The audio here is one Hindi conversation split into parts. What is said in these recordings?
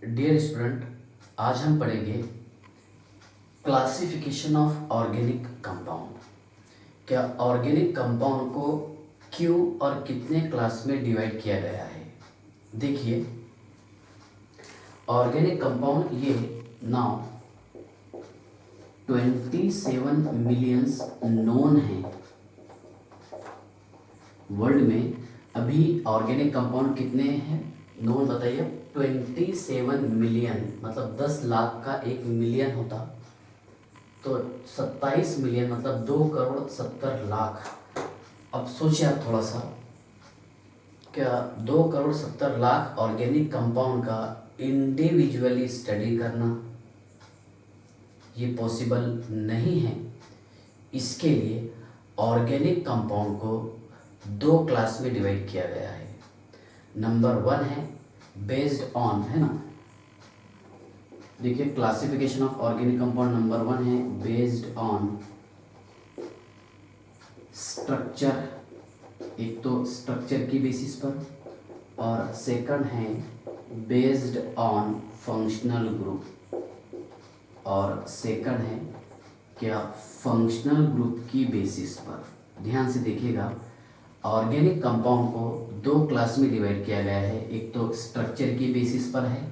डियर स्टूडेंट, आज हम पढ़ेंगे क्लासिफिकेशन ऑफ ऑर्गेनिक कंपाउंड। क्या ऑर्गेनिक कंपाउंड को क्यों और कितने क्लास में डिवाइड किया गया है। देखिए, ऑर्गेनिक कंपाउंड ये नाउ 27 मिलियंस नोन है वर्ल्ड में। अभी ऑर्गेनिक कंपाउंड कितने हैं नोन बताइए। 27 मिलियन मतलब 10 लाख का 1 मिलियन होता तो 27 मिलियन मतलब 2 करोड़ 70 लाख। अब सोचिए आप थोड़ा सा, क्या 2 करोड़ 70 लाख ऑर्गेनिक कंपाउंड का इंडिविजुअली स्टडी करना ये पॉसिबल नहीं है। इसके लिए ऑर्गेनिक कंपाउंड को 2 क्लास में डिवाइड किया गया है। नंबर 1 है बेस्ड ऑन, है ना। देखिए, classification of organic compound number 1 है बेस्ड ऑन स्ट्रक्चर, एक तो स्ट्रक्चर की बेसिस पर, और सेकंड है बेस्ड ऑन फंक्शनल ग्रुप, और सेकंड है क्या फंक्शनल ग्रुप की बेसिस पर। ध्यान से देखिएगा, ऑर्गेनिक कंपाउंड को 2 क्लास में डिवाइड किया गया है। एक तो स्ट्रक्चर की बेसिस पर है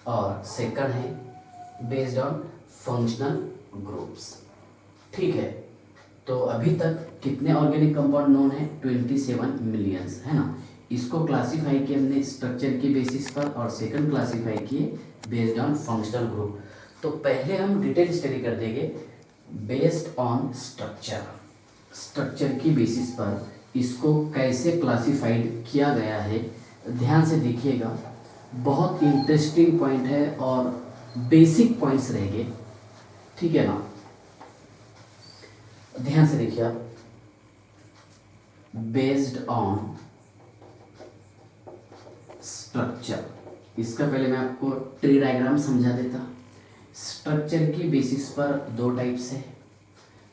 और सेकंड है बेस्ड ऑन फंक्शनल ग्रुप्स। ठीक है, तो अभी तक कितने ऑर्गेनिक कंपाउंड नोन है? 27 मिलियंस, है ना। इसको क्लासीफाई किया हमने स्ट्रक्चर की बेसिस पर और सेकंड क्लासीफाई किए बेस्ड ऑन फंक्शनल ग्रुप। तो पहले हम डिटेल स्टडी कर देंगे बेस्ड ऑन स्ट्रक्चर। स्ट्रक्चर की बेसिस पर इसको कैसे क्लासीफाइड किया गया है, ध्यान से देखिएगा। बहुत इंटरेस्टिंग पॉइंट है और बेसिक पॉइंट्स रहेंगे, ठीक है ना। ध्यान से देखिए आप, बेस्ड ऑन स्ट्रक्चर। इसका पहले मैं आपको ट्री डायग्राम समझा देता। स्ट्रक्चर की बेसिस पर 2 टाइप्स है।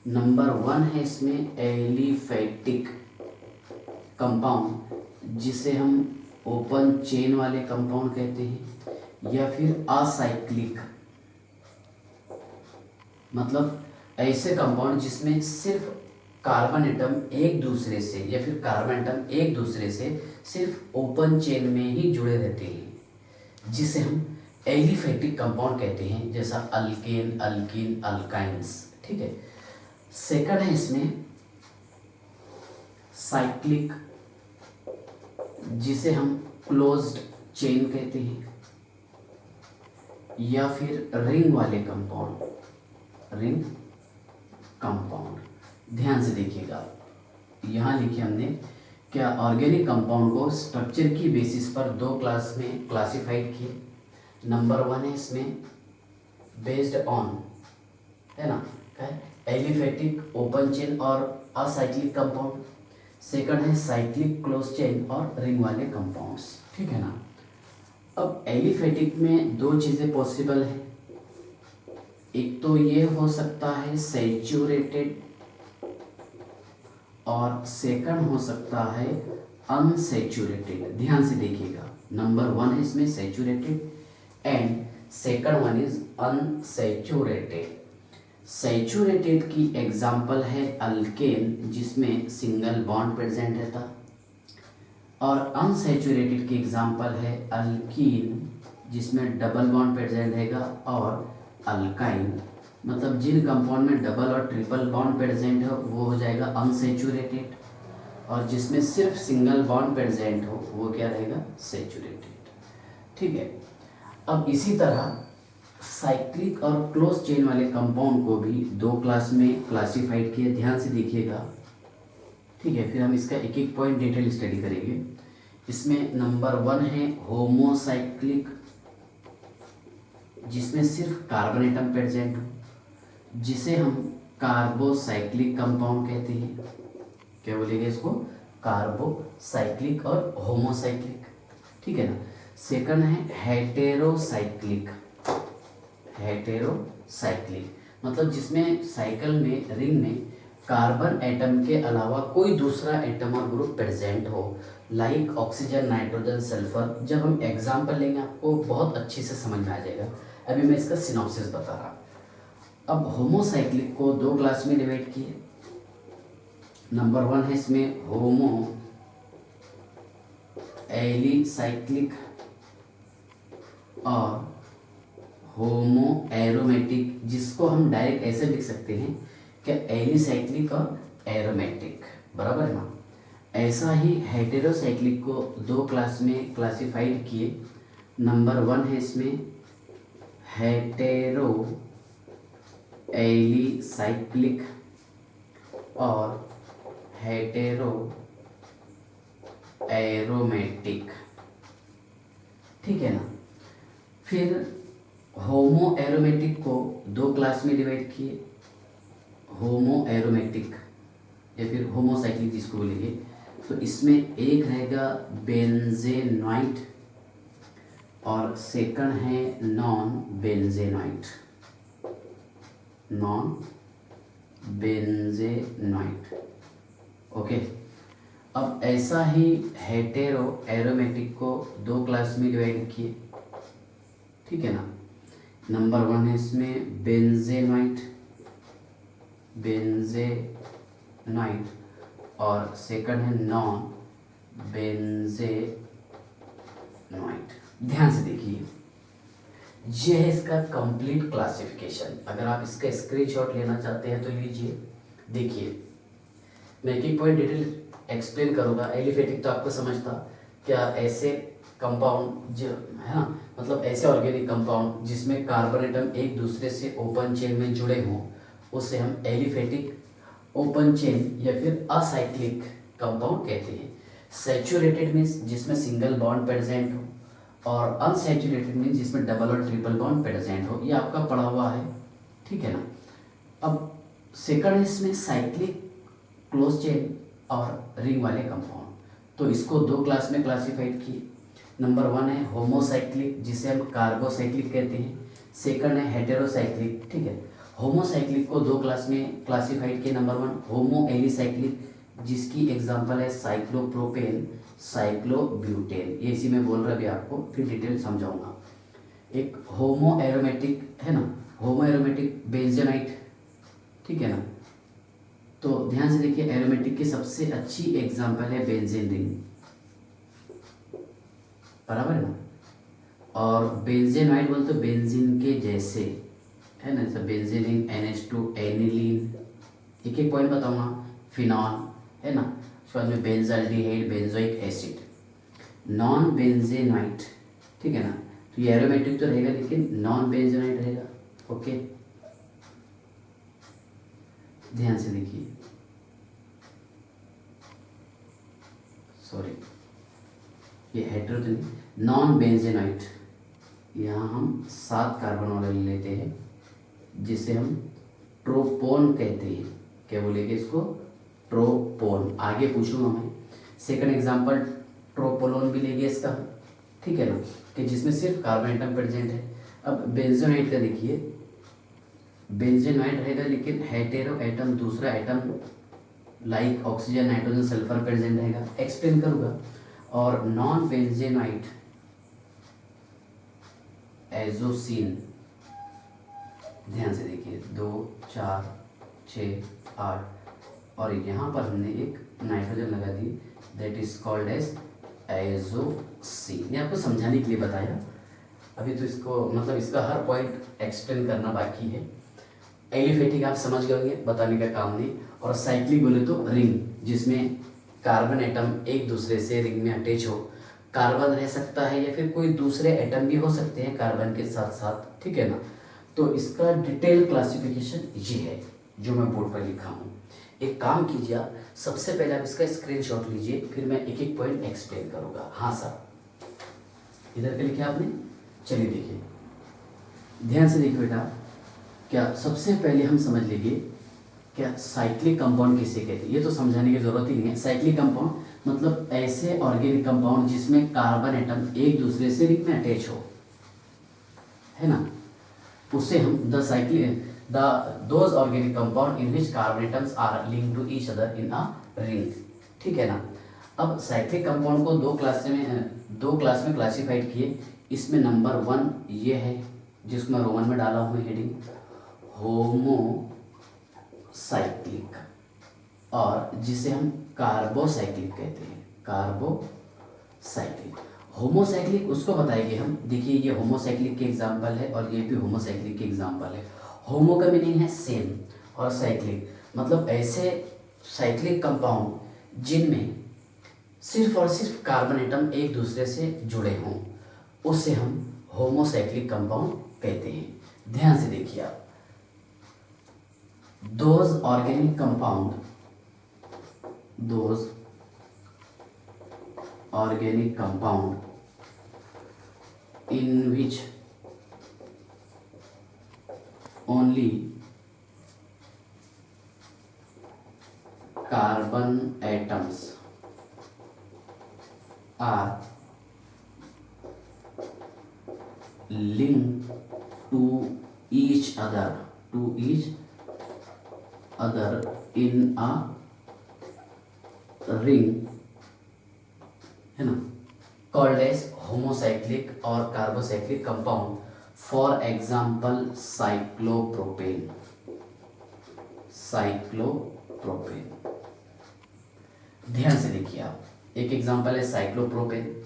नंबर 1 है इसमें एलिफेटिक कंपाउंड, जिसे हम ओपन चेन वाले कंपाउंड कहते हैं, या फिर असाइक्लिक, मतलब ऐसे कंपाउंड जिसमें सिर्फ कार्बन एटम एक दूसरे से या फिर कार्बन एटम एक दूसरे से सिर्फ ओपन चेन में ही जुड़े रहते हैं, जिसे हम एलिफेटिक कंपाउंड कहते हैं, जैसा अल्केन, अल्कीन, अल्काइंस। ठीक है। सेकंड है इसमें साइक्लिक, जिसे हम क्लोज्ड चेन कहते हैं, या फिर रिंग वाले कंपाउंड, रिंग कंपाउंड। ध्यान से देखिएगा, यहाँ लिखे हमने क्या ऑर्गेनिक कंपाउंड को स्ट्रक्चर की बेसिस पर 2 क्लास में क्लासिफाइड किए। नंबर 1 है इसमें बेस्ड ऑन, है ना, क्या है, एलिफेटिक, ओपन चेन और असाइक्लिक कंपाउंड। सेकंड है साइक्लिक, क्लोज चेन और रिंग वाले कंपाउंड्स। ठीक है ना। अब एलिफेटिक में 2 चीज़ें पॉसिबल है। एक तो ये हो सकता है सैचुरेटेड, और सेकंड हो सकता है अनसैचुरेटेड। ध्यान से देखिएगा, नंबर 1 है इसमें saturated and second one is unsaturated. Saturated की एग्जांपल है अल्केन, जिसमें सिंगल बॉन्ड प्रेजेंट रहता, और अनसैचुरेटेड की एग्जांपल है अल्कीन, जिसमें डबल बॉन्ड प्रेजेंट रहेगा, और अल्काइन, मतलब जिन कंपाउंड में डबल और ट्रिपल बॉन्ड प्रेजेंट हो वो हो जाएगा अनसैचुरेटेड, और जिसमें सिर्फ सिंगल बॉन्ड प्रेजेंट हो वो क्या रहेगा? सैचुरेटेड। ठीक है। अब इसी तरह साइक्लिक और क्लोज चेन वाले कंपाउंड को भी 2 क्लास में क्लासिफाइड किया। ध्यान से देखिएगा, ठीक है। फिर हम इसका एक एक पॉइंट डिटेल स्टडी करेंगे। इसमें नंबर 1 है होमोसाइक्लिक, जिसमें सिर्फ कार्बन एटम प्रेजेंट हो, जिसे हम कार्बोसाइक्लिक कंपाउंड कहते हैं। क्या बोलेंगे इसको? कार्बोसाइक्लिक और होमोसाइक्लिक। ठीक है ना। सेकंड है हेटेरोसाइक्लिक, हेटेरोसाइक्लिक मतलब जिसमें साइकिल में, रिंग में कार्बन एटम के अलावा कोई दूसरा एटम और ग्रुप प्रेजेंट हो, लाइक ऑक्सीजन, नाइट्रोजन, सल्फर। जब हम एग्जाम्पल लेंगे आपको बहुत अच्छे से समझ में आ जाएगा। अभी मैं इसका सिनॉप्सिस बता रहा। अब होमोसाइक्लिक को दो क्लास में डिवाइड किए। नंबर 1 है इसमें होमो एलिसाइक्लिक और होमो एरोमेटिक, जिसको हम डायरेक्ट ऐसे लिख सकते हैं कि एलिसाइक्लिक और एरोमेटिक, बराबर है ना। ऐसा ही हेटेरोसाइक्लिक को दो क्लास में क्लासिफाइड किए। नंबर 1 है इसमें हेटेरो एलिसाइक्लिक और हेटेरो एरोमेटिक, ठीक है ना। फिर होमो एरोमेटिक को दो क्लास में डिवाइड किए। होमो एरोमेटिक या फिर होमोसाइक्लिक जिसको बोलेंगे, तो इसमें एक रहेगा बेंजेनॉइट और सेकंड है non benzenoid. Non benzenoid, okay. अब ऐसा ही हेटेरो एरोमेटिक को दो क्लास में डिवाइड किए, ठीक है ना। नंबर 1 है इसमें बेंजेनॉइट और सेकंड है नॉन बेंजेनॉइट। ध्यान से देखिए, ये है इसका कंप्लीट क्लासिफिकेशन। अगर आप इसका स्क्रीनशॉट लेना चाहते हैं तो लीजिए। देखिए, मैं एक पॉइंट डिटेल एक्सप्लेन करूँगा। एलिफेटिक तो आपको समझता, क्या ऐसे कंपाउंड जो है ना, मतलब ऐसे ऑर्गेनिक कंपाउंड जिसमें कार्बन एटम एक दूसरे से ओपन चेन में जुड़े हों, उसे हम एलिफेटिक, ओपन चेन या फिर असाइक्लिक कंपाउंड कहते हैं। सैचुरेटेड मीन्स जिसमें सिंगल बॉन्ड प्रेजेंट हो, और अनसैचुरेटेड मीन्स जिसमें डबल और ट्रिपल बॉन्ड प्रेजेंट हो। ये आपका पढ़ा हुआ है, ठीक है ना। अब सेकंड इसमें साइक्लिक, क्लोज चेन और रिंग वाले कंपाउंड, तो इसको दो क्लास में क्लासिफाइड किए। नंबर 1 है होमोसाइक्लिक, जिसे हम कार्बोसाइक्लिक कहते हैं। सेकंड है हेटेरोसाइक्लिक, ठीक है। होमोसाइक्लिक को दो क्लास में क्लासिफाइड किए। नंबर 1 होमो एलिसाइक्लिक, जिसकी एग्जांपल है साइक्लोप्रोपेन, साइक्लोब्यूटेन। ये इसी में बोल रहा भी आपको, फिर डिटेल समझाऊंगा। एक होमो एरोमेटिक है ना, होमो एरोमेटिक बेंजेनाइट, ठीक है ना। तो ध्यान से देखिए, एरोमेटिक की सबसे अच्छी एग्जांपल है बेंजीन रिंग, बराबर है ना। और बेंजेनाइट बोलते तो बेंजीन के जैसे है ना, जैसे बेंजीन रिंग, NH2, एनिलीन। एक एक पॉइंट बताऊंगा। फिनॉल है ना, उसके बाद में बेंजाल्डिहाइड, बेंजोइक एसिड। नॉन बेंजेनाइट, ठीक है ना। तो ये एरोमेटिक तो रहेगा लेकिन नॉन बेंजेनाइट रहेगा, ओके। ध्यान से देखिए, सॉरी, ये हेटेरोजेनिक नॉन बेंजेनाइट। यहाँ हम 7 कार्बन वाला ले लेते हैं, जिसे हम ट्रोपोन कहते हैं। क्या बोलेंगे इसको? ट्रोपोन। आगे पूछूंगा मैं। सेकंड एग्जांपल ट्रोपोलोन भी लेंगे इसका, ठीक है ना, कि जिसमें सिर्फ कार्बन एटम प्रेजेंट है। अब बेंजोनाइट का देखिए, बेंजेनाइट रहेगा लेकिन हेटेरो एटम, दूसरा atom like oxygen, nitrogen, sulphur present रहेगा। एक्सप्लेन करूँगा। और नॉन बेंजेनाइट एजोसिन, ध्यान से देखिए, 2, 4, 6, 8, और यहाँ पर हमने एक नाइट्रोजन लगा दी, दैट इज कॉल्ड एज एजोसिन। ये आपको समझाने के लिए बताया। अभी तो इसको मतलब इसका हर पॉइंट एक्सप्लेन करना बाकी है। एलिफेटिक आप समझ गए होंगे, बताने का काम नहीं। और साइक्लिक बोले तो रिंग, जिसमें कार्बन एटम एक दूसरे से रिंग में अटैच हो। कार्बन रह सकता है या फिर कोई दूसरे एटम भी हो सकते हैं कार्बन के साथ साथ, ठीक है ना। तो इसका डिटेल क्लासिफिकेशन ये है जो मैं बोर्ड पर लिखा हूँ। एक काम कीजिए आप, सबसे पहले आप इसका स्क्रीनशॉट लीजिए, फिर मैं एक एक पॉइंट एक्सप्लेन करूँगा। हाँ सर, इधर पे लिखा आपने, चलिए देखिए, ध्यान से देखिए बेटा। क्या सबसे पहले हम समझ लीजिए, क्या साइक्लिक कंपाउंड किसे कहते हैं। ये तो समझाने की जरूरत ही नहीं है। साइक्लिक कंपाउंड मतलब ऐसे ऑर्गेनिक कंपाउंड जिसमें कार्बन एटम एक दूसरे से रिंग में अटैच हो, है ना, उसे हम those organic compound in which carbon atoms are linked to each other in a ring, ठीक है ना। अब साइक्लिक कंपाउंड को दो क्लास में क्लासीफाइड किए। इसमें नंबर 1 ये है जिसको मैं रोमन में डाला हूँ हेडिंग होमोसाइक्लिक, और जिसे हम कार्बोसाइक्लिक कहते हैं, कार्बोसाइक्लिक। होमोसाइक्लिक उसको बताएंगे हम। देखिए ये होमोसाइक्लिक के एग्जाम्पल है और ये भी होमोसाइक्लिक के एग्जाम्पल है। होमो का मीनिंग है सेम और साइक्लिक मतलब ऐसे साइक्लिक कंपाउंड जिनमें सिर्फ और सिर्फ कार्बन एटम एक दूसरे से जुड़े हों, उसे हम होमोसाइक्लिक कंपाउंड कहते हैं। ध्यान से देखिए आप, those organic compound in which only carbon atoms are linked to each other in a ring, है ना, called as homocyclic और carbocyclic compound. For example cyclopropane. ध्यान से देखिए आप, एक एग्जाम्पल है साइक्लोप्रोपेन,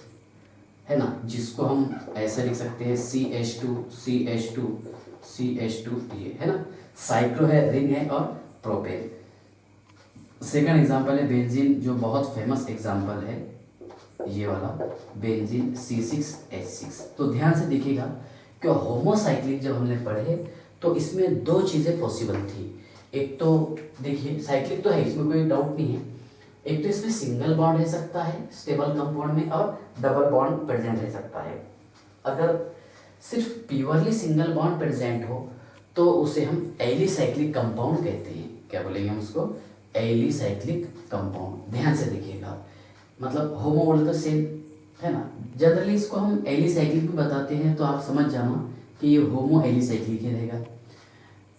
है ना, जिसको हम ऐसे लिख सकते हैं CH2 ये है ना, साइक्लो है रिंग है और प्रोपेन। सेकंड एग्जाम्पल है बेंजीन, जो बहुत फेमस एग्जाम्पल है ये वाला बेंजीन C6H6। तो ध्यान से देखिएगा कि होमोसाइक्लिक जब हमने पढ़े तो इसमें दो चीज़ें पॉसिबल थी। एक तो देखिए साइक्लिक तो है, इसमें कोई डाउट नहीं है। एक तो इसमें सिंगल बॉन्ड रह सकता है स्टेबल कंपाउंड में और डबल बॉन्ड प्रेजेंट रह सकता है। अगर सिर्फ प्योरली सिंगल बॉन्ड प्रेजेंट हो तो उसे हम एलिसाइक्लिक कंपाउंड कहते हैं। क्या बोलेंगे हम उसको? Alicyclic compound. ध्यान से देखिएगा, मतलब होमो बोले तो सेम है ना, जनरली इसको हम एलिसाइक्लिक भी बताते हैं, तो आप समझ जाना कि ये होमो एलिसाइक्लिक ही रहेगा,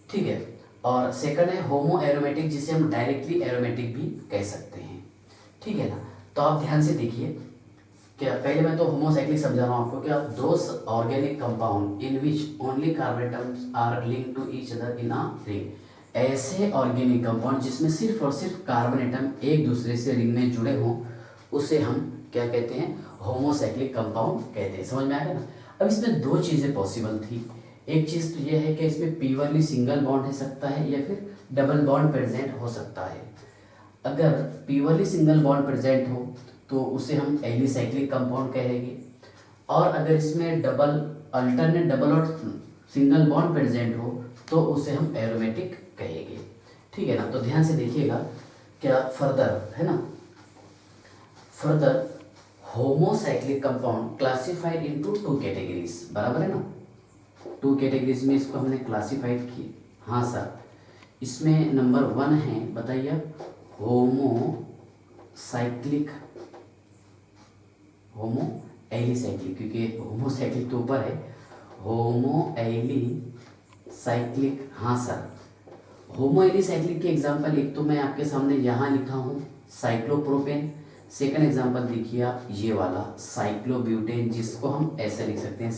ठीक है। और सेकंड है होमो एरोमेटिक, जिसे हम डायरेक्टली एरोमेटिक भी कह सकते हैं, ठीक है ना। तो आप ध्यान से देखिए, क्या पहले मैं तो होमोसाइक्लिक समझा रहा हूँ आपको। क्या those organic compound in which only carbon atoms are linked to each other in a ring. ऐसे ऑर्गेनिक कंपाउंड जिसमें सिर्फ और सिर्फ कार्बन एटम एक दूसरे से रिंग में जुड़े हों, उसे हम क्या कहते हैं? होमोसाइक्लिक कंपाउंड कहते हैं। समझ में आया ना। अब इसमें दो चीज़ें पॉसिबल थी। एक चीज़ तो यह है कि इसमें प्योरली सिंगल बॉन्ड रह सकता है या फिर डबल बॉन्ड प्रेजेंट हो सकता है। अगर प्योरली सिंगल बॉन्ड प्रेजेंट हो तो उसे हम एलिसाइक्लिक कंपाउंड कहेंगे, और अगर इसमें अल्टरनेट डबल और सिंगल बॉन्ड प्रेजेंट हो तो उसे हम एरोमेटिक कहेंगे, ठीक है ना। तो ध्यान से देखिएगा, क्या फर्दर है ना, further homocyclic compound classified into 2 categories, बराबर है ना। 2 कैटेगरीज में इसको हमने क्लासिफाइड किए। हाँ सर, इसमें नंबर 1 है, बताइए होमोसाइक्लिक, होमो एलिसाइक्लिक, क्योंकि होमोसाइक्लिक तो ऊपर है, होमो एलिसाइक्लिक। हाँ सर, होमो एलिसाइक्लिक के एग्जाम्पल एक तो मैं आपके सामने यहाँ लिखा हूँ साइक्लोप्रोपेन। सेकंड एग्जाम्पल देखिए आप, ये वाला साइक्लोब्यूटेन, जिसको हम ऐसे लिख सकते हैं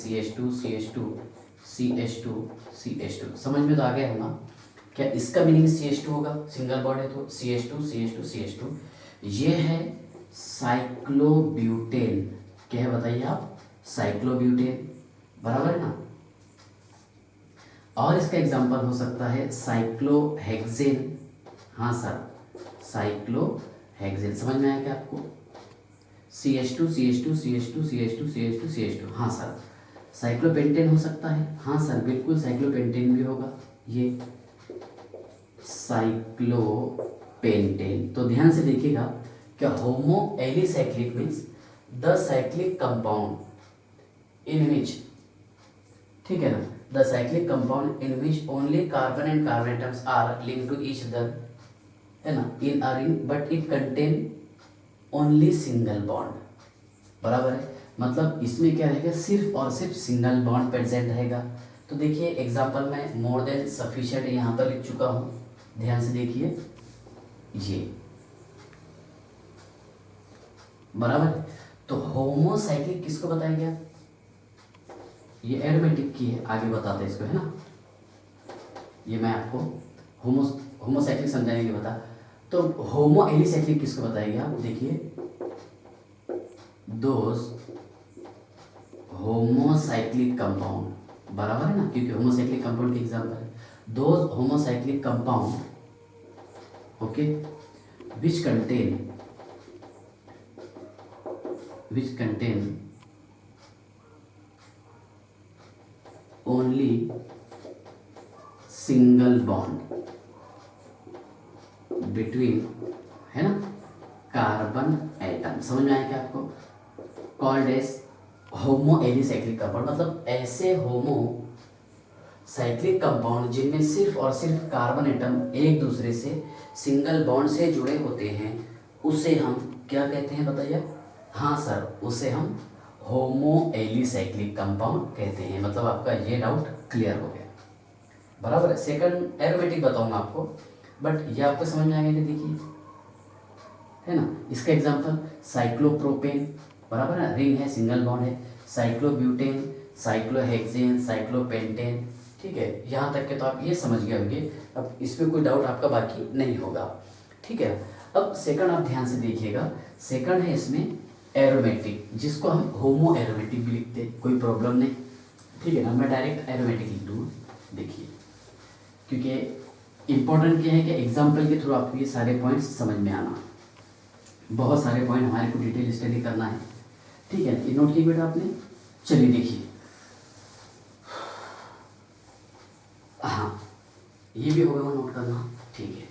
CH2। समझ में तो आ गया होगा। क्या इसका मीनिंग CH2 होगा? सिंगल बॉन्ड है तो CH2। ये है साइक्लोब्यूटेन। क्या है बताइए आप? साइक्लोब्यूटेन, बराबर है ना। और इसका एग्जाम्पल हो सकता है साइक्लोहेक्सेन। हाँ सर, साइक्लोहेक्सेन। समझ में आया क्या आपको? CH2। हाँ सर, साइक्लोपेंटेन हो सकता है। हाँ सर, बिल्कुल साइक्लोपेंटेन भी होगा, ये साइक्लोपेंटेन। तो ध्यान से देखिएगा, क्या homo alicyclic means the cyclic compound in which, ठीक है ना, the cyclic compound in which only carbon and carbon atoms are linked to each other, है ना, in a ring, but it contain only single bond, बराबर है। मतलब इसमें क्या रहेगा? सिर्फ और सिर्फ सिंगल बॉन्ड प्रेजेंट रहेगा। तो देखिए एग्जाम्पल में मोर देन सफिशिएंट यहाँ पर लिख चुका हूँ, ध्यान से देखिए। ये बराबर है। तो होमोसाइक्लिक किसको बताया गया, ये एरोमेटिक की है, आगे बताते हैं इसको, है ना। ये मैं आपको होमोसाइक्लिक समझाने के लिए बता। तो होमो एलिसाइक्लिक किसको बताया गया, देखिए दोज होमोसाइक्लिक कंपाउंड, बराबर है ना, क्योंकि होमोसाइक्लिक कंपाउंड के एग्जांपल है those homocyclic compound, okay, which contain only single bond between, है ना, कार्बन एटम। समझ में आया क्या आपको, कॉल्ड एज होमो एलिसाइक्लिक कंपाउंड, मतलब ऐसे होमो साइक्लिक कंपाउंड जिनमें सिर्फ और सिर्फ कार्बन एटम एक दूसरे से सिंगल बॉन्ड से जुड़े होते हैं, उसे हम क्या कहते हैं बताइए। हाँ सर, उसे हम होमो एलिसाइक्लिक कंपाउंड कहते हैं। मतलब आपका ये डाउट क्लियर हो गया, बराबर है। सेकंड एरोमेटिक बताऊंगा आपको, बट ये आपको समझ में आ गया कि देखिए, है ना, इसका एग्जांपल साइक्लोप्रोपेन, बराबर है, रिंग है, सिंगल बॉन्ड है, साइक्लोब्यूटेन, साइक्लोहेक्सेन, साइक्लोपेंटेन, ठीक है, यहाँ तक के तो आप ये समझ गए होंगे। अब इसमें कोई डाउट आपका बाकी नहीं होगा, ठीक है। अब सेकंड आप ध्यान से देखिएगा, सेकंड है इसमें एरोमेटिक, जिसको हम होमो एरोमेटिक भी लिखते हैं, कोई प्रॉब्लम नहीं, ठीक है ना। मैं डायरेक्ट एरोमेटिक लिख दूँ, देखिए, क्योंकि इम्पोर्टेंट क्या है कि एग्जाम्पल के थ्रू आपको ये सारे पॉइंट्स समझ में आना, बहुत सारे पॉइंट हमारे को डिटेल स्टडी करना है, ठीक है। ये नोट किया बेटा आपने, चलिए देखिए, हाँ ये भी होगा नोट करना, ठीक है।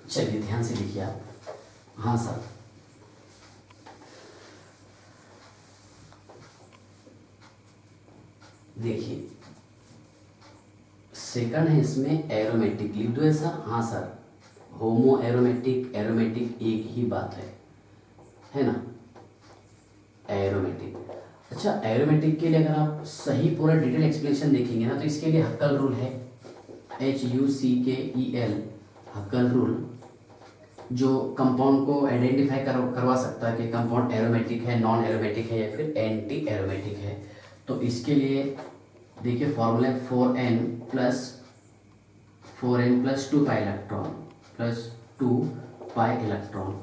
चलिए ध्यान से देखिए आप, हाँ सर, देखिए सेकंड है इसमें एरोमेटिक, लिख दो ऐसा, हाँ सर, होमो एरोमेटिक, एरोमेटिक एक ही बात है ना, एरोमेटिक। अच्छा, एरोमेटिक के लिए अगर आप सही पूरा डिटेल एक्सप्लेनेशन देखेंगे ना, तो इसके लिए हक्कल रूल है, HUCKEL, हक्कल रूल, जो कंपाउंड को आइडेंटिफाई करवा सकता है कि कंपाउंड एरोमेटिक है, नॉन एरोमेटिक है या फिर एंटी एरोमेटिक है। तो इसके लिए देखिए फॉर्मूला है 4n + 2 pi electron plus 2 pi electron.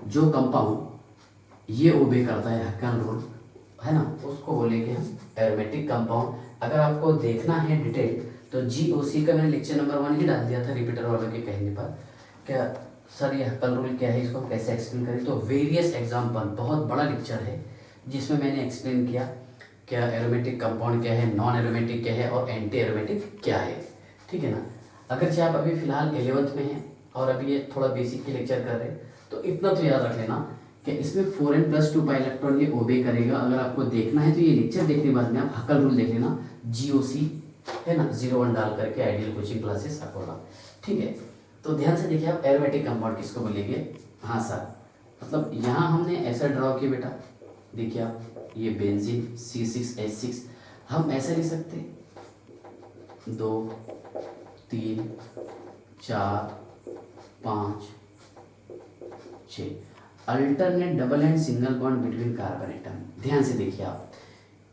जो कंपाउंड ये ओबे करता है हक्कल रूल, है ना, उसको बोलेंगे हम एरोमेटिक कंपाउंड। अगर आपको देखना है डिटेल तो GOC का मैंने लेक्चर नंबर 1 ही डाल दिया था रिपीटर वालों के कहने पर, क्या सर ये हक्कल रूल क्या है, इसको कैसे एक्सप्लेन करें। तो वेरियस एग्जाम्पल, बहुत बड़ा लेक्चर है जिसमें मैंने एक्सप्लेन किया क्या एरोमेटिक कंपाउंड क्या है, नॉन एरोमेटिक क्या है और एंटी एरोमेटिक क्या है, ठीक है ना। अगर चाहे आप अभी फिलहाल 11th में हैं और अभी ये थोड़ा बेसिक के लेक्चर कर रहे हैं, तो इतना तो याद रख लेना कि इसमें 4n + 2 पाई इलेक्ट्रॉन ये ओबे करेगा। अगर आपको देखना है तो ये लेक्चर देखने के बाद में आप हक्कल रूल देख लेना, GOC है ना, 01 डाल करके, आइडियल कोचिंग क्लासेस अकोला, ठीक है। तो ध्यान से देखिए आप, एरोमेटिक कंपाउंड किसको बोलेंगे, हाँ सर, मतलब यहाँ हमने ऐसा ड्रॉ किया बेटा, देखिए आप, ये बेंजीन C6H6, हम ऐसा लिख सकते 2 3 4 5 6, alternate double and single bond between carbon atom. ध्यान से देखिए आप,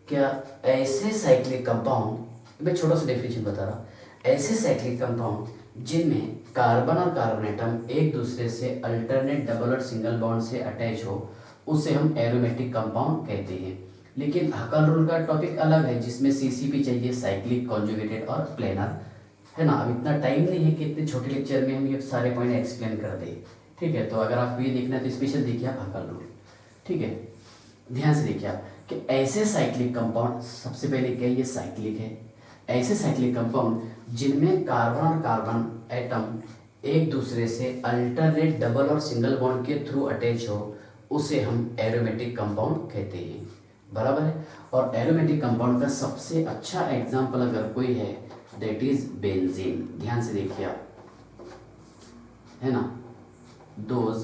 क्या ऐसे साइक्लिक कंपाउंड, मैं छोटा सा डेफिनेशन बता रहा, ऐसे साइक्लिक कंपाउंड जिनमें कार्बन और कार्बन एटम एक दूसरे से अल्टरनेट डबल और सिंगल बॉन्ड से अटैच हो, उसे हम एरोमेटिक कंपाउंड कहते हैं। लेकिन हक्कल रूल का टॉपिक अलग है, जिसमें CCP चाहिए, साइक्लिक कॉन्जुगेटेड और प्लेनर, है ना। अब इतना टाइम नहीं है कि इतने छोटे लेक्चर में हम ये सारे पॉइंट एक्सप्लेन कर दें, ठीक है। तो अगर आपको ये देखना है तो स्पेशल देखिए आप हक्कल रूल, ठीक है। ध्यान से देखिए आप कि ऐसे साइक्लिक कंपाउंड, सबसे पहले क्या ये साइक्लिक है, ऐसे साइक्लिक कंपाउंड जिनमें कार्बन और कार्बन एटम एक दूसरे से अल्टरनेट डबल और सिंगल बॉन्ड के थ्रू अटैच हो, उसे हम एरोमेटिक कंपाउंड कहते हैं, बराबर है। और एरोमेटिक कंपाउंड का सबसे अच्छा एग्जाम्पल अगर कोई है, दैट इज बेंजीन। ध्यान से देखिए आप, है ना, दोज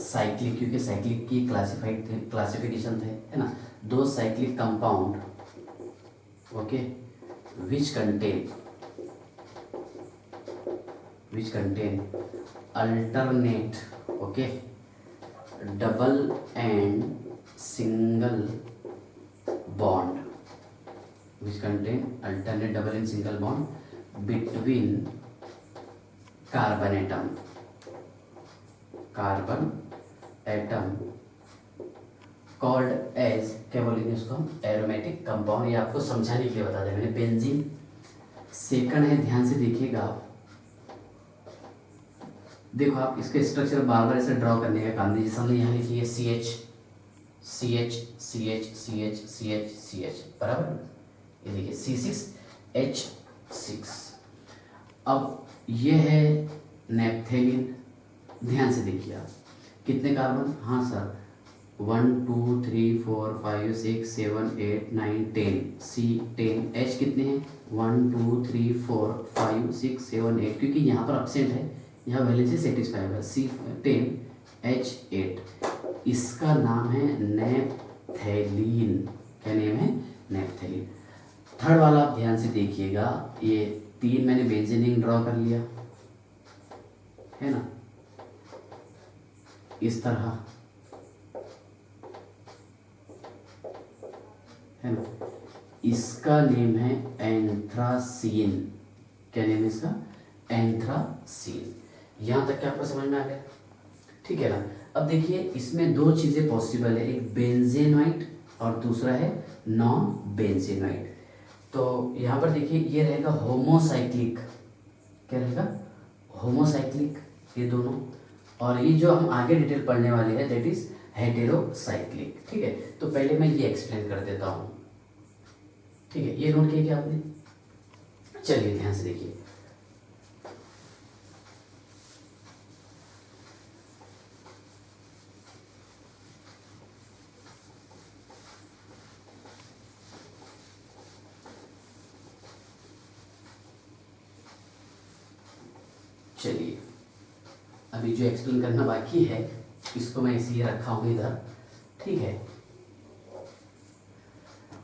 साइक्लिक, क्योंकि साइक्लिक की क्लासिफिकेशन थे, है ना, दो cyclic compound, okay, which contain which contain alternate, okay, double and single bond, which contain alternate double and single bond between carbon atom called as, क्या बोलेंगे उसको हम, एरोमेटिक कंपाउंड। ये आपको समझाने के लिए बता दें मैंने। बेंजीन सेकंड है, ध्यान से देखिएगा आप। देखो आप इसके स्ट्रक्चर बार बार ऐसे ड्रॉ करने का काम दीजिए। हमने यहाँ लिखी है C H C H C H C H C H C H, बराबर। ये देखिए C6H6। अब ये है नेप्थेलिन। ध्यान से देखिए आप, कितने कार्बन, हाँ सर 1 2 3 4 5 6 7 8 9 10, C10, H कितने हैं 1 2 3 4 5 6 7 8, क्योंकि यहाँ पर अपसेंट है, यहाँ वैलेंसी सेटिस्फाई होगा, C10H8। इसका नाम है नेप्थेलीन। क्या नेम है, नेप्थेलीन। थर्ड वाला आप ध्यान से देखिएगा, ये 3 मैंने बेंजीन ड्रॉ कर लिया है ना, इस तरह है ना। इसका नेम है एंथ्रासीन। क्या नेम है इसका, एंथ्रासीन। यहाँ तक क्या आपको समझ में आ गया, ठीक है ना। अब देखिए इसमें 2 चीज़ें पॉसिबल है, एक बेंजेनोइट और दूसरा है नॉन बेंजेनोइट। तो यहाँ पर देखिए ये रहेगा होमोसाइक्लिक, क्या रहेगा, होमोसाइक्लिक ये दोनों, और ये जो हम आगे डिटेल पढ़ने वाले हैं दैट इज हेटेरोसाइक्लिक, ठीक है। तो पहले मैं ये एक्सप्लेन कर देता हूँ, ठीक है। ये नोट किया क्या आपने, चलिए ध्यान से देखिए। चलिए अभी जो एक्सप्लेन करना बाकी है इसको मैं इसलिए रखा हूँ इधर, ठीक है।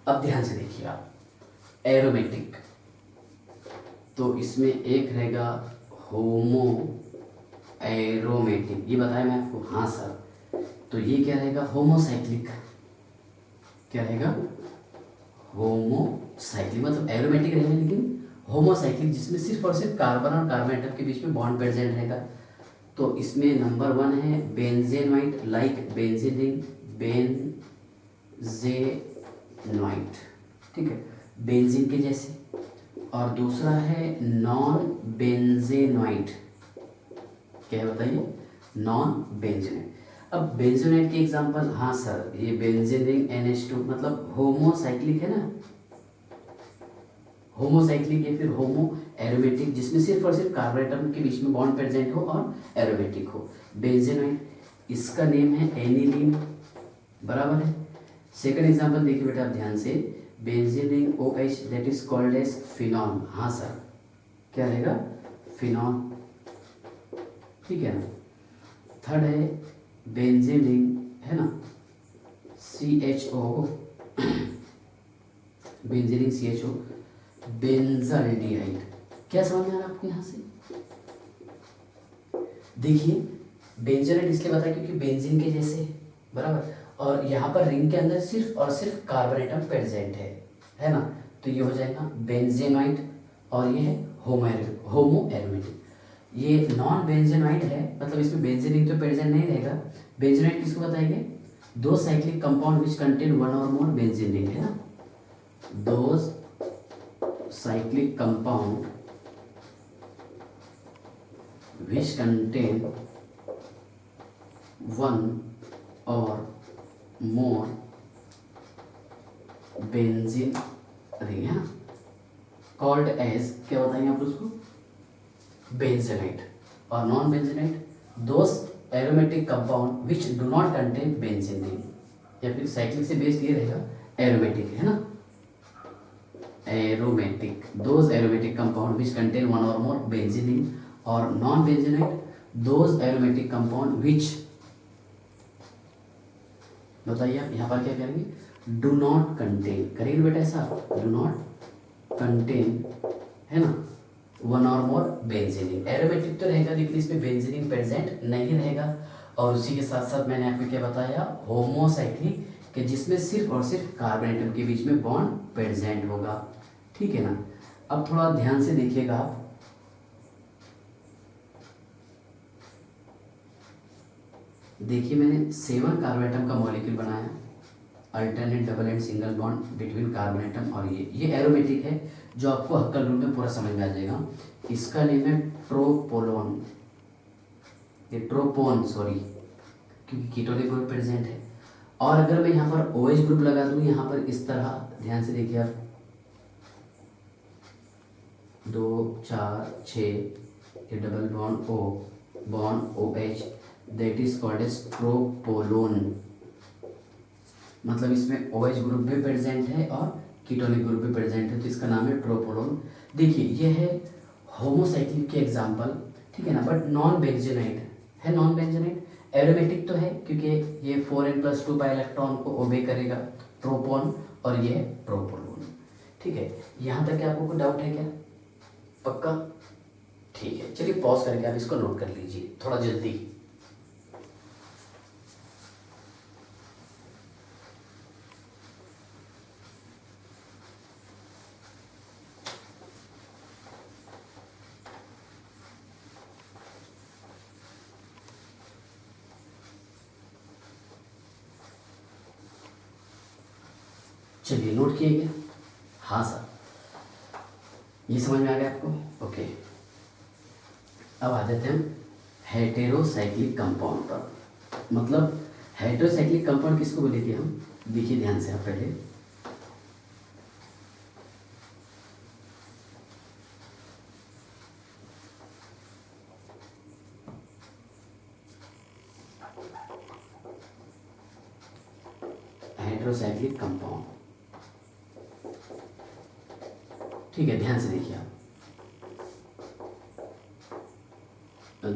अब ध्यान से देखिए आप, एरोमेटिक, तो इसमें एक रहेगा होमो एरोमेटिक, ये बताया मैं आपको, हाँ सर। तो ये क्या रहेगा, होमोसाइक्लिक। क्या रहेगा, होमोसाइक्लिक, मतलब एरोमेटिक रहेगा लेकिन होमोसाइक्लिक, जिसमें सिर्फ और सिर्फ कार्बन और कार्बन एटम के बीच में बॉन्ड प्रेजेंट रहेगा। तो इसमें नंबर 1 है बेंजेनोइट, लाइक बेंजीन, बेंजेनोइट, ठीक है, बेंजीन के जैसे। और दूसरा है नॉन बेंजेनोइट। क्या है बताइए, नॉन बेंजेनोइट। अब बेंजेनोइट के एग्जांपल, हाँ सर ये बेंजीन NH2, मतलब होमोसाइक्लिक है ना, होमोसाइक्लिक या फिर होमो एरोमेटिक, जिसमें सिर्फ और सिर्फ कार्बन एटम के बीच में बॉन्ड प्रेजेंट हो और एरोमेटिक हो, बेंजेनोइट। इसका नेम है एनिलीन, बराबर है। सेकंड एग्जांपल देखिए बेटा आप ध्यान से, benzene OH that is called as phenol, हाँ सर क्या रहेगा, फिनॉल, ठीक है ना। थर्ड है बेंजीन, है ना, CHO, बेंजीन CHO, बेंजाल्डिहाइड। क्या समझ में आ रहा है आपको यहाँ से, देखिए बेंजाल्डिहाइड इसलिए बताया क्योंकि बेंजीन के जैसे, बराबर, और यहाँ पर रिंग के अंदर सिर्फ और सिर्फ कार्बन एटम प्रेजेंट है ना। तो ये हो जाएगा बेंजेनोइड, और ये है होमो एरोमेटिक। ये नॉन बेंजेनोइड है, मतलब इसमें बेंजीन तो प्रेजेंट नहीं रहेगा। बेंजेनोइड किसको बताएंगे, 2 साइक्लिक कंपाउंड विच कंटेन 1 और मोर बेंजीन रिंग, है ना, 2 cyclic compound which contain 1 or more benzene ring, है ना, called as, क्या बताएंगे आप उसको, बेंजेनाइट। और non benzenoid, those aromatic compound which do not contain benzene ring, या फिर साइक्लिक से बेस्ड ये रहेगा एरोमेटिक, है ना, aromatic, those aromatic compound which contain 1 और मोर बेंजीन रिंग। और non benzenoid, those aromatic compound which, बताइए आप यहाँ पर क्या करेंगे, डू नॉट कंटेन, करेंगे बेटा ऐसा, डू नॉट कंटेन, है ना, वन और मोर बेंजीनिन। एरोमेटिक तो रहेगा लेकिन इसमें बेंजीनिन प्रेजेंट नहीं रहेगा। और उसी के साथ साथ मैंने आपको क्या बताया, होमोसाइक्लिक, कि जिसमें सिर्फ और सिर्फ कार्बन एटम के बीच में बॉन्ड प्रेजेंट होगा। ठीक है ना। अब थोड़ा ध्यान से देखिएगा आप, देखिए मैंने 7 कार्बन एटम का मॉलिक्यूल बनाया, alternate double and single bond between carbon atom, और ये एरोमेटिक है जो आपको हक्कल रूल में पूरा समझ में आ जाएगा। इसका नेम है ट्रोपोलोन, ये ट्रोपोन सॉरी, क्योंकि कीटोनिक ग्रुप प्रेजेंट है। और अगर मैं यहाँ पर OH ग्रुप लगा दूँ यहाँ पर इस तरह, ध्यान से देखिए आप, 2 4 6, ये double bond O bond OH, that is called as tropolone. मतलब इसमें OH ग्रुप भी प्रेजेंट है और कीटोनिक ग्रुप भी प्रेजेंट है, तो इसका नाम है ट्रोपोलोन। देखिए ये है होमोसाइक्लिक के एग्जाम्पल, ठीक है ना, बट नॉन बेंजीनाइट है। नॉन बेंजीनाइट एरोमेटिक तो है क्योंकि ये 4n+2 पाई इलेक्ट्रॉन को ओबे करेगा, ट्रोपोन, और ये है ट्रोपोलोन। ठीक है, यहाँ तक क्या आपको कोई डाउट है क्या? पक्का? ठीक है, चलिए पॉज करके आप इसको नोट कर लीजिए थोड़ा जल्दी। चलिए नोट किए क्या? हाँ सर, ये समझ में आ गया आपको? ओके, अब आ जाते हैं हम हेटेरोसाइक्लिक कंपाउंड पर। मतलब हेटेरोसाइक्लिक कंपाउंड किसको बोले थे हम? देखिए ध्यान से आप पहले, हेटेरोसाइक्लिक कंपाउंड, ठीक है, ध्यान से देखिए आप,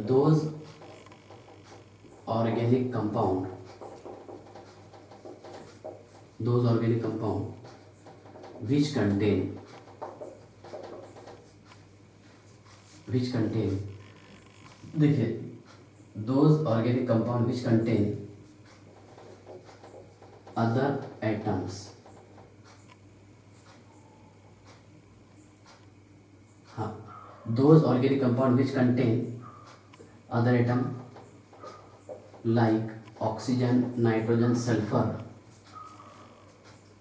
those organic compound, those organic compound which contain, देखिए, those organic compound which contain other atoms, हाँ, those organic compound which contain other atom like oxygen, nitrogen, sulfur,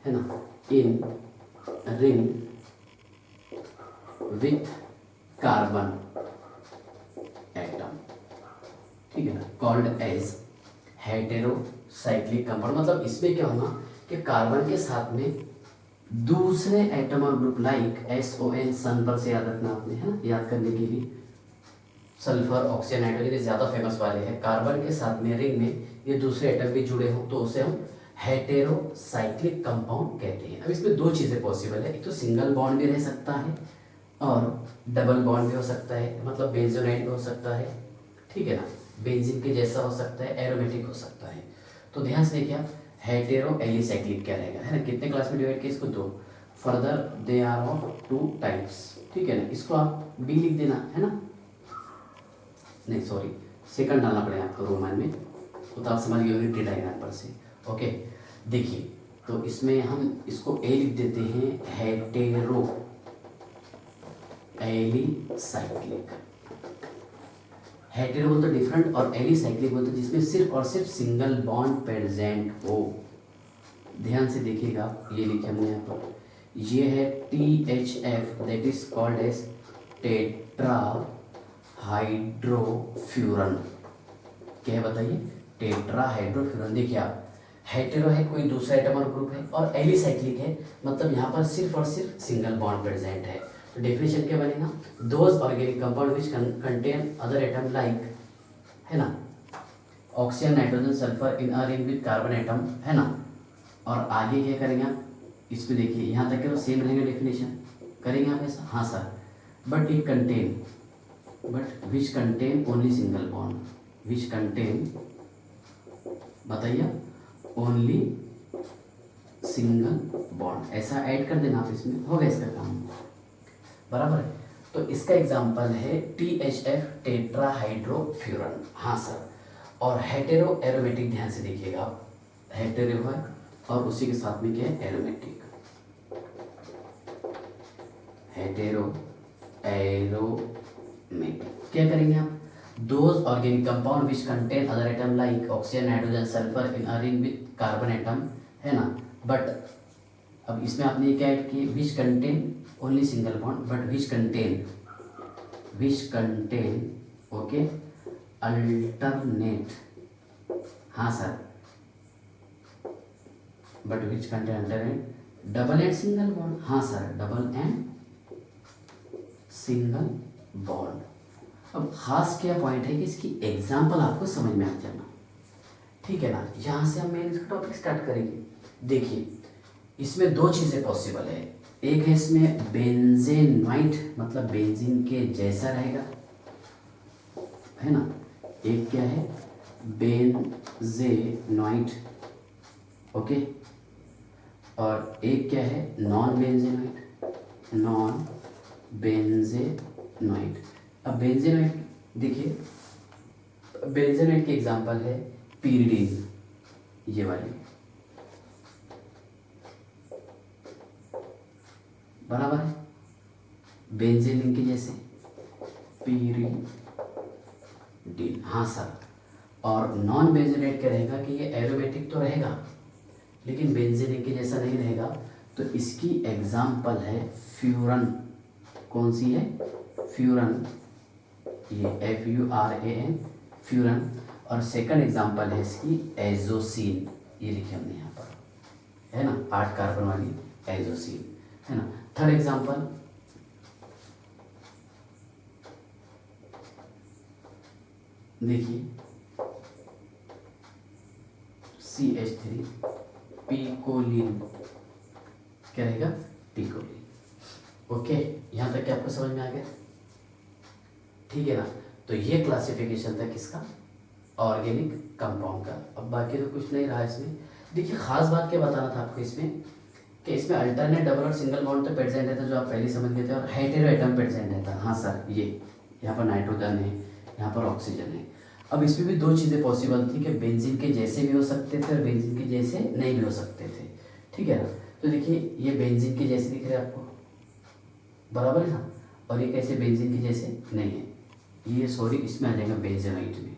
है ना, in ring with carbon atom, ठीक है ना, called as हेटेरोसाइक्लिक कंपाउंड। मतलब इसमें क्या होगा कि कार्बन के साथ में दूसरे एटम और ग्रुप लाइक SON, सन पर से याद रखना आपने, है ना, याद करने के लिए, सल्फर, ऑक्सीजन, नाइट्रोजन ये ज़्यादा फेमस वाले हैं। कार्बन के साथ में रिंग में ये दूसरे एटम भी जुड़े हो तो उसे हम हेटेरोसाइक्लिक कंपाउंड कहते हैं। अब इसमें दो चीज़ें पॉसिबल है, एक तो सिंगल बॉन्ड भी रह सकता है और डबल बॉन्ड भी हो सकता है, मतलब बेंजोनाइट भी हो सकता है, ठीक है ना, बेंजीन के जैसा हो सकता है, एरोमेटिक हो सकता है। तो ध्यान से देखिए आप, हेटेरो एलिसाइक्लिक क्या रहेगा, है ना, कितने क्लास में डिवाइड किया इसको? 2। Further they are of 2 types, ठीक है ना, इसको आप B लिख देना, है ना, नहीं सॉरी, सेकंड डालना पड़ेगा आपको रोमन में, तो आप समझ गए यूनिटी डायग्राम पर से। ओके, देखिए, तो इसमें हम इसको A लिख देते हैं, हेटेरो एलिसाइक्लिक। हेटेरो बोलते डिफरेंट और एलिसाइक्लिक बोलते जिसमें सिर्फ और सिर्फ सिंगल बॉन्ड प्रेजेंट हो। ध्यान से देखिएगा, ये लिखे हमने यहाँ पर, ये है THF, that is called as tetra hydrofuran. क्या है बताइए? Tetra hydrofuran. देखिए आप, हेटेरो है कोई दूसरा एटम और ग्रुप है, और एलिसाइक्लिक है मतलब यहाँ पर सिर्फ और सिर्फ सिंगल बॉन्ड प्रेजेंट है। तो डेफिनेशन क्या बनेगा? Those organic compound which contain other atom like, है ना, oxygen, nitrogen, sulphur in a ring with carbon atom, है ना। और आगे क्या करेंगे आप, इस पे देखिए, यहाँ तक के तो सेम रहेगा डेफिनेशन, करेंगे आप ऐसा? हाँ sir, but it contain, but which contain only single bond, which contain, बताइए, ओनली सिंगल बॉन्ड, ऐसा ऐड कर देना आप इसमें, हो गया इसका काम, बराबर है। तो इसका एग्जाम्पल है THF टेट्राहाइड्रोफ्यूरन। हाँ सर। और हेटेरो एरोमेटिक, ध्यान से देखिएगा आप, हेटेरो है और उसी के साथ में क्या है, एरोमेटिक, हेटेरो एरोमेटिक। क्या करेंगे आप, those organic compound which contain other atom like oxygen, nitrogen, sulphur in a ring with carbon atom, है ना। बट अब इसमें आपने क्या ऐड किए, which contain only single bond, but which contain okay alternate, हाँ sir, but which contain alternate double and single bond, हाँ sir, double and single bond. अब खास क्या पॉइंट है कि इसकी एग्जाम्पल आपको समझ में आ जाना, ठीक है ना। यहाँ से हम मेन इसका टॉपिक स्टार्ट करेंगे। देखिए इसमें दो चीज़ें पॉसिबल है, एक है इसमें बेंजेनॉइट, मतलब बेंजीन के जैसा रहेगा, है ना। एक क्या है, बेंजेनॉइट, ओके। और एक क्या है, नॉन बेंजेनॉइट, नॉन बेंजेनॉइट। अब बेंजेनॉइट देखिए, बेंजेनॉइट की एग्जांपल है पीरिडीन, ये वाली, बराबर है, बेंजेन के जैसे पीरिडीन, हाँ सर। और नॉन बेंजेनॉइट क्या रहेगा कि ये एरोमेटिक तो रहेगा लेकिन बेंजेन के जैसा नहीं रहेगा, तो इसकी एग्जांपल है फ्यूरन। कौन सी है, फ्यूरन, ये FURAN, फ्यूरन। और सेकंड एग्जांपल है इसकी एजोसीन, ये लिखे हमने यहाँ पर, है ना, 8 कार्बन वाली एजोसीन, है ना। थर्ड एग्जांपल देखिए CH3 पिकोलिन, क्या रहेगा, पिकोलिन। ओके, यहाँ तक क्या आपको समझ में आ गया, ठीक है ना। तो ये क्लासिफिकेशन था किसका, ऑर्गेनिक कंपाउंड का। अब बाकी तो कुछ नहीं रहा इसमें। देखिए खास बात क्या बताना था आपको इसमें, कि इसमें अल्टरनेट, डबल और सिंगल बॉन्ड तो प्रेजेंट रहता है, जो आप पहले समझ गए थे, और हेटेरो एटम प्रेजेंट रहता है। हाँ सर, ये यहाँ पर नाइट्रोजन है, यहाँ पर ऑक्सीजन है। अब इसमें भी दो चीज़ें पॉसिबल थी, कि बेंजीन के जैसे भी हो सकते थे और बेंजीन के जैसे नहीं भी हो सकते थे, ठीक है ना। तो देखिए ये बेंजीन के जैसे दिख रहे हैं आपको, बराबर है ना, और ये कैसे बेंजीन के जैसे नहीं है, ये सॉरी इसमें आ जाएगा बेंजेनॉइट में,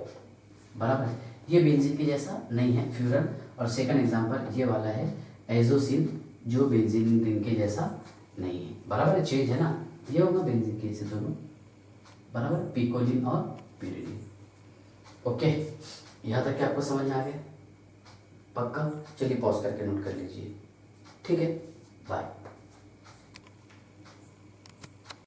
बराबर है। ये बेंजीन के जैसा नहीं है, फ्यूरन। और सेकंड एग्जांपल ये वाला है एजोसिन, जो बेंजीन रिंग के जैसा नहीं है, बराबर है, चेंज है ना, ये होगा बेंजीन के जैसे दोनों, बराबर, पिकोलिन और पिरिडिन। ओके, यहाँ तक क्या आपको समझ में आ गया, पक्का। चलिए पॉज करके नोट कर लीजिए, ठीक है, बाय।